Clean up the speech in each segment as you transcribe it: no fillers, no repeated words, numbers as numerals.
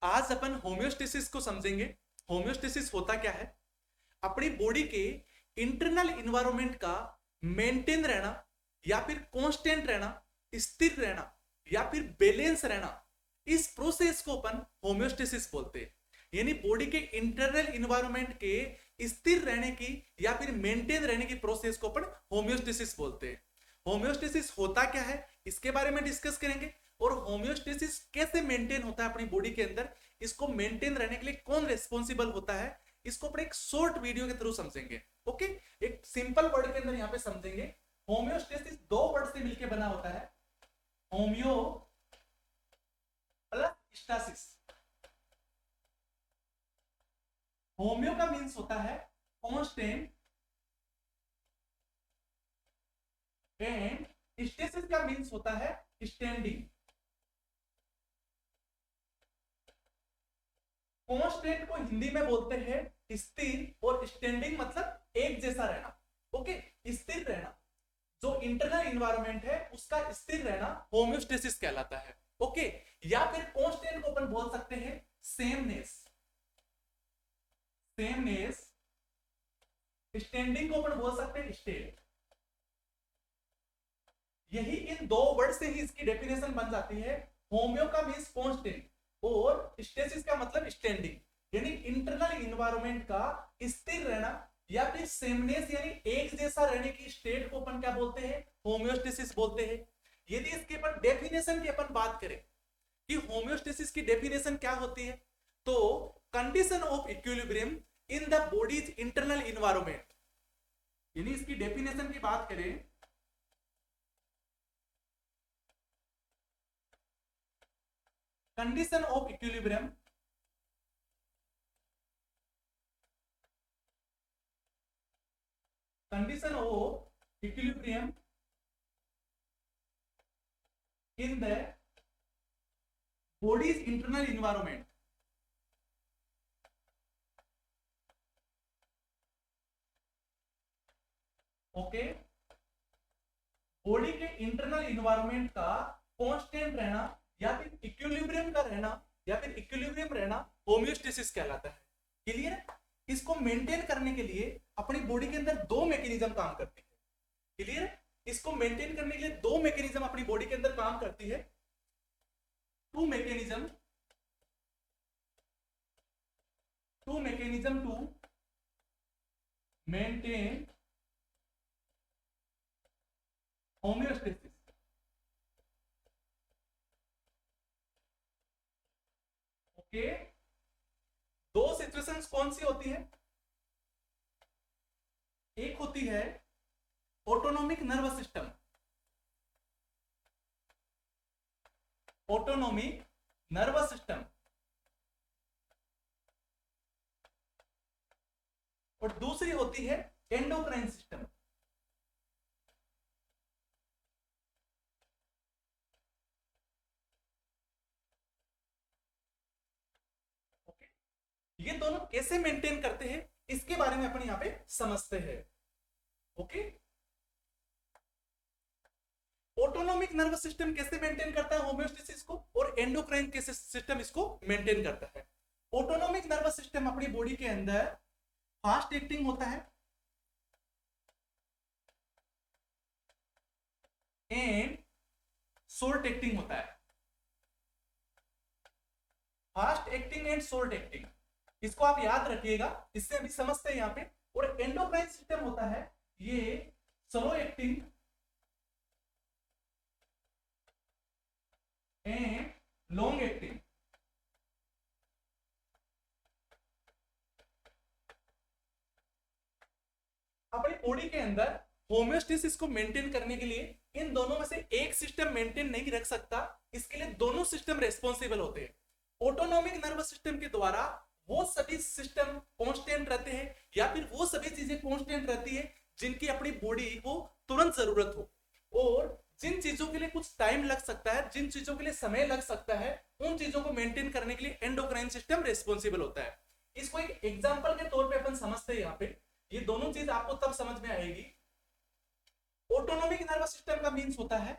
आज अपन होम्योस्टेसिस को समझेंगे। होम्योस्टेसिस होता क्या है? अपनी बॉडी के इंटरनल इन्वायरमेंट का मेंटेन रहना या फिर कांस्टेंट रहना, स्थिर रहना या फिर बैलेंस रहना, इस प्रोसेस को अपन होम्योस्टेसिस बोलते हैं। यानी बॉडी के इंटरनल इन्वायरमेंट के स्थिर रहने की या फिर मेंटेन रहने की प्रोसेस को अपन होम्योस्टेसिस बोलते हैं। होम्योस्टेसिस होता क्या है इसके बारे में डिस्कस करेंगे, और होम्योस्टेसिस कैसे मेंटेन होता है अपनी बॉडी के अंदर, इसको मेंटेन रहने के लिए कौन रेस्पॉन्सिबल होता है, इसको अपन एक शॉर्ट वीडियो के थ्रू समझेंगे। ओके, एक सिंपल वर्ड के अंदर यहाँ पे समझेंगे। होम्योस्टेसिस दो वर्ड से मिलकर बना होता है, होम्यो प्लस स्टासिस। होम्यो का मीन्स होता है कांस्टेंट एंड स्टेसिस का मीन्स होता है स्टैंडिंग। कांस्टेंट को हिंदी में बोलते हैं स्थिर, और स्टैंडिंग मतलब एक जैसा रहना। ओके, स्थिर रहना, जो इंटरनल इन्वायरमेंट है उसका स्थिर रहना होम्योस्टेसिस कहलाता है। ओके, या फिर कांस्टेंट को अपन बोल सकते हैं सेमनेस। सेमनेस, स्टैंडिंग को अपन बोल सकते हैं स्टेट। यही इन दो वर्ड से ही इसकी डेफिनेशन बन जाती है। होम्यो का मींस कांस्टेंट और स्टेसिस का मतलब स्टैंडिंग, यानी इंटरनल इन्वायरमेंट का स्थिर रहना या फिर सेमनेस यानी एक जैसा रहने की स्टेट को अपन क्या बोलते हैं? होम्योस्टेसिस बोलते हैं। यदि इसके अपन डेफिनेशन की अपन बात करें कि होम्योस्टेसिस की डेफिनेशन क्या होती है, तो condition of equilibrium in the bodies internal environment. यानी इसकी डेफिनेशन की बात करें, condition of equilibrium in the body's internal environment। Okay, body के इंटरनल इन्वायरमेंट का कांस्टेंट रहना या फिर इक्विलिब्रियम का रहना या फिर इक्विलिब्रियम रहना होम्योस्टेसिस कहलाता है। क्लियर है? इसको मेंटेन करने के लिए अपनी बॉडी के अंदर दो मैकेनिज्म काम करते हैं। क्लियर है? इसको मेंटेन करने के लिए दो मैकेनिज्म अपनी बॉडी के अंदर काम करती है। Two mechanism to maintain homeostasis. Okay, दो सिचुएशंस कौन सी होती है? एक होती है autonomic nervous system, autonomic nervous system, और दूसरी होती है एंडोक्राइन सिस्टम। ये दोनों कैसे मेंटेन करते हैं इसके बारे में अपन यहां पे समझते हैं। ओके, ऑटोनोमिक नर्वस सिस्टम कैसे मेंटेन करता है होम्योस्टेसिस को, और एंडोक्राइन कैसे सिस्टम इसको मेंटेन करता है। ऑटोनोमिक नर्वस सिस्टम अपनी बॉडी के अंदर फास्ट एक्टिंग होता है एंड शॉर्ट एक्टिंग होता है। Fast acting and short acting, इसको आप याद रखिएगा, इससे अभी समझते हैं यहां पे। और एंडोक्राइन सिस्टम होता है ये slow acting and long acting. अपनी बॉडी के अंदर होम्योस्टेसिस को मेंटेन करने के लिए इन दोनों में से एक सिस्टम मेंटेन नहीं रख सकता, इसके लिए दोनों सिस्टम रेस्पॉन्सिबल होते हैं। ऑटोनोमिक नर्वस सिस्टम के द्वारा वो सभी सिस्टम कांस्टेंट रहते हैं या फिर वो सभी चीजें कांस्टेंट रहती है जिनकी अपनी बॉडी को तुरंत जरूरत हो, और जिन चीजों के लिए कुछ टाइम लग सकता है, जिन चीजों के लिए समय लग सकता है, उन चीजों को मेंटेन करने के लिए एंडोक्राइन सिस्टम रेस्पॉन्सिबल होता है। इसको एक एग्जांपल के तौर पे अपन समझते हैं। यहाँ पे ये दोनों चीज आपको तब समझ में आएगी। ऑटोनोमिक नर्वस सिस्टम का मीन्स होता है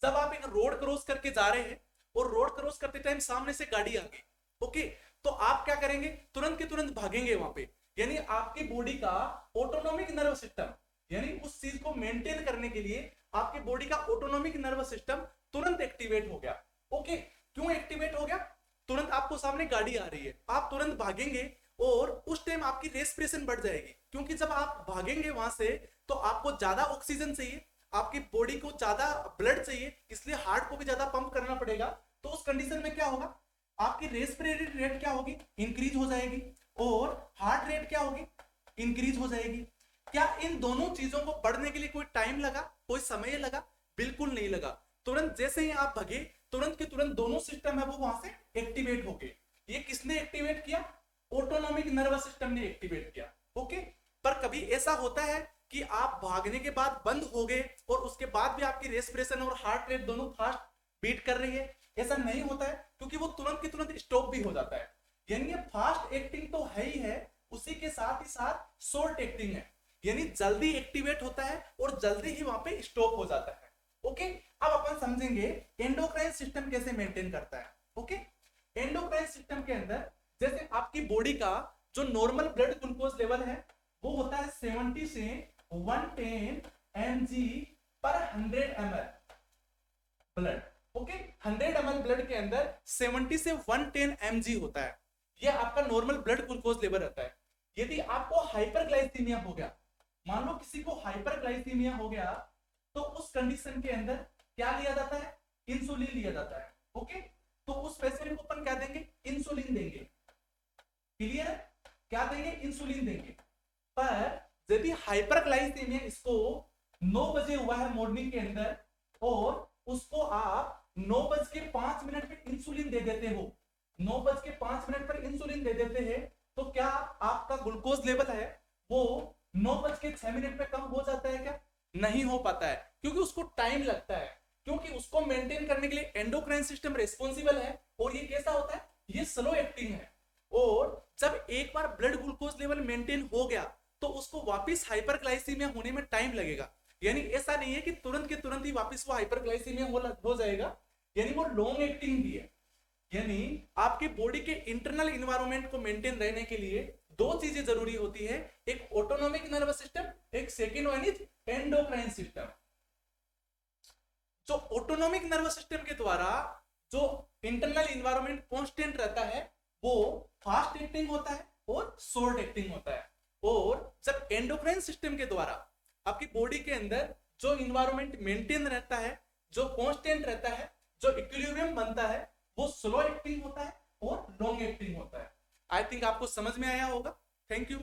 जब आप एक रोड क्रॉस करके जा रहे हैं और रोड क्रॉस करते टाइम सामने से गाड़ी आ गई ओके, तो आप क्या करेंगे, तुरंत के तुरंत भागेंगे वहां पे, यानी आपकी बॉडी का ऑटोनॉमिक नर्वस सिस्टम, यानी उस चीज को मेंटेन करने के लिए आपकी बॉडी का ऑटोनॉमिक नर्वस सिस्टम तुरंत एक्टिवेट हो गया। ओके, क्यों एक्टिवेट हो गया, तुरंत आपको सामने गाड़ी आ रही है, आप तुरंत भागेंगे और उस टाइम आपकी रेस्पिरेशन बढ़ जाएगी, क्योंकि जब आप भागेंगे वहां से तो आपको ज्यादा ऑक्सीजन चाहिए, आपकी बॉडी को ज्यादा ब्लड चाहिए, इसलिए हार्ट को भी ज्यादा पंप करना पड़ेगा। तो उस कंडीशन में क्या होगा, आपकी रेस्पिरेटरी रेट क्या होगी, इंक्रीज हो जाएगी, और हार्ट रेट क्या होगी, इंक्रीज हो जाएगी। क्या इन दोनों चीजों को बढ़ने के लिए कोई टाइम लगा, कोई समय लगा, बिल्कुल नहीं लगा। तुरंत जैसे ही आप भगे, तुरंत के तुरंत दोनों सिस्टम है वो वहां से एक्टिवेट हो गए। ये किसने एक्टिवेट किया, ऑटोनॉमिक नर्वस सिस्टम ने एक्टिवेट किया। ओके, पर कभी ऐसा होता है कि आप भागने के बाद बंद हो गए और उसके बाद भी आपकी रेस्पिरेशन और हार्ट रेट दोनों फास्ट बीट कर रही है, ऐसा नहीं होता है, क्योंकि वो तुरंत के तुरंत स्टॉप भी हो जाता है। यानी ये फास्ट एक्टिंग तो है ही है, उसी के साथ ही साथ शॉर्ट एक्टिंग है, यानी जल्दी एक्टिवेट होता है और जल्दी ही वहां पे स्टॉप हो जाता है। ओके, अब अपन समझेंगे एंडोक्राइन सिस्टम कैसे मेंटेन करता है। ओके, एंडोक्राइन सिस्टम के अंदर जैसे आपकी बॉडी का जो नॉर्मल ब्लड ग्लूकोज लेवल है वो होता है 70 से 110 mg पर 100 ml blood. Okay, 100 ml blood के अंदर 70 से 110 mg होता है, ये आपका नॉर्मल ब्लड ग्लूकोज लेवल रहता है। यदि आपको हाइपरग्लाइसीमिया हो गया, मान लो किसी को हाइपरग्लाइसीमिया हो गया, तो उस कंडीशन के अंदर क्या लिया जाता है, इंसुलिन लिया जाता है। ओके, तो उस पेशेंट को अपन क्या देंगे, इंसुलिन देंगे। क्लियर है, क्या देंगे, इंसुलिन देंगे। पर यदि हाइपरग्लाइसीमिया इसको 9 बजे हुआ है मॉर्निंग के अंदर और उसको आप 9:05 पे इंसुलिन दे देते हो, 9:05 पर इंसुलिन दे देते हैं, तो क्या आपका ग्लूकोज लेवल है वो 9:06 पे कम हो जाता है क्या, नहीं हो पाता है, क्योंकि उसको टाइम लगता है, क्योंकि उसको मेंटेन करने के लिए एंडोक्राइन सिस्टम रिस्पॉन्सिबल है। और ये कैसा होता है, ये स्लो एक्टिंग है, और जब एक बार ब्लड ग्लूकोज लेवल मेंटेन हो गया तो उसको वापस हाइपरग्लाइसीमिया होने में टाइम लगेगा। यानी ऐसा नहीं है कि तुरंत के तुरंत ही वापस वो हाइपरग्लाइसीमिया हो जाएगा, यानी वो लॉन्ग एक्टिंग भी है। यानी आपके बॉडी के इंटरनल इन्वायरमेंट को मेंटेन रहने के लिए दो चीजें जरूरी होती है, एक ऑटोनॉमिक नर्वस सिस्टम, एक second one is endocrine system. जो ऑटोनॉमिक नर्वस सिस्टम के द्वारा जो इंटरनल इन्वायरमेंट कांस्टेंट रहता है वो फास्ट एक्टिंग होता है और शॉर्ट एक्टिंग होता है। और जब एंडोक्राइन सिस्टम के द्वारा आपकी बॉडी के अंदर जो इन्वायरमेंट मेंटेन रहता है, जो कांस्टेंट रहता है, जो इक्विलिब्रियम बनता है, वो स्लो एक्टिंग होता है और लॉन्ग एक्टिंग होता है। आई थिंक आपको समझ में आया होगा। Thank you.